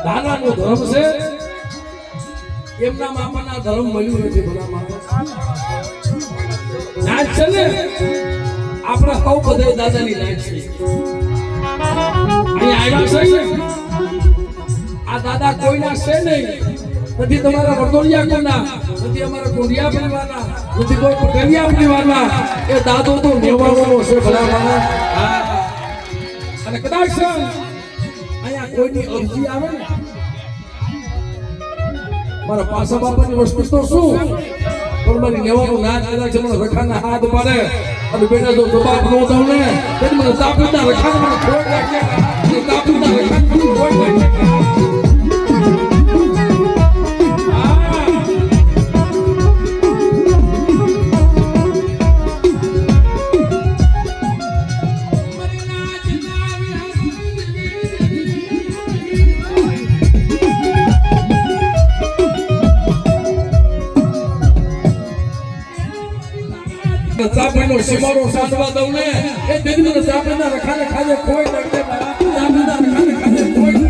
નાનાનો ધર્મ છે એમના મામાના ધર્મ મળ્યું નથી ભલા માણસ નાચ છે ને આપણા કઉ બધે દાદાની નાચ છે અહીં આવ્યા છે આ દાદા કોઈના છે નહીં નથી તમારા વડોદરિયા કોના નથી અમારા કોડિયા પરિવારના નથી કોઈ પટેલિયા પરિવારના એ દાદો તો નેવાળોનો છે ભલા માણસ અને કદાચ અહીંયા કોઈની અરજી આવે ને મારા પાસા બાપાની વસ્તુ તો શું પણ મારી નેવાનું નાચ કદાચ મને રખાના હાથ પાડે અને બેટા જો જવાબ ન દઉં ને તો મને તાપીના રખાને મને ખોટ લાગે તાપીના રખાને મને ખોટ લાગે તાપીનો સીમાડો સાધવા દઉં ને એ દીદી તાપીના રખાને ખાજે કોઈ લાગે તાપીના રખાને ખાજે કોઈ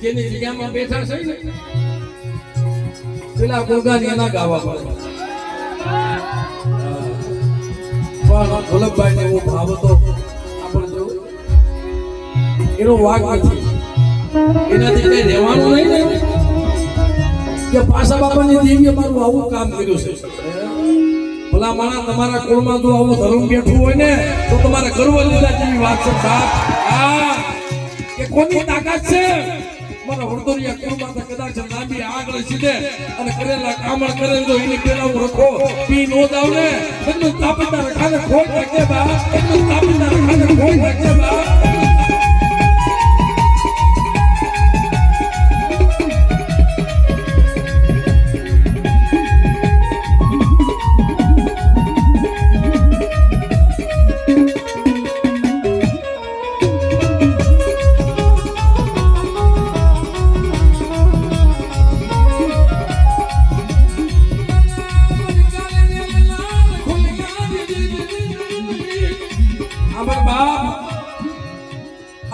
જેની જગ્યામાં બેઠા છે ને પેલા ગોગાની એના ગાવા પડે પણ વલ્લભભાઈ ને એવો ભાવ હતો આપણે જો એનો વાગ નથી એનાથી કઈ રહેવાનું નહીં ને કે પાસા બાપાની દેવીએ મારું આવું કામ કર્યું છે ભલા માણા તમારા કુળમાં જો આવો ધર્મ બેઠું હોય ને તો તમારે ગર્વ લીધા જેવી વાત છે સાહેબ કે કોની તાકાત છે મારા વડોદરિયા કુળમાં તો કદાચ નાની આગળ સીધે અને કરેલા કામળ કરે તો એની પેલા હું રખો પી નો દાવ ને એનું તાપીના રખાને ખોટ રાખજે બા એનું તાપીના રખાને ખોટ રાખજે બા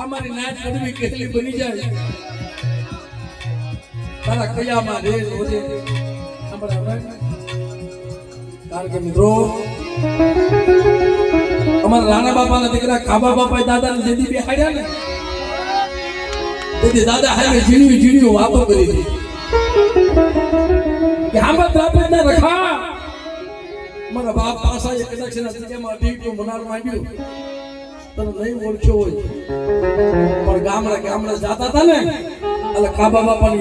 અમારી નાચ કડવી કેટલી બની જાય તારા કયામાં રે રોજે કારણ કે મિત્રો અમારા રાણા બાપાના દીકરા કાબા બાપા દાદાને જેથી બેહાડ્યા ને તેથી દાદા હારે ઝીણી વાતો કરી હતી કે આંબા ત્રાપીના રખા મારા બાપ પાસા એ કદાચ એના જગ્યામાં ડીપનું મનાર માંડ્યું તને નહીં ઓળખ્યો હોય પણ ગામડે જાતા હતા ને એટલે કાબા બાપાની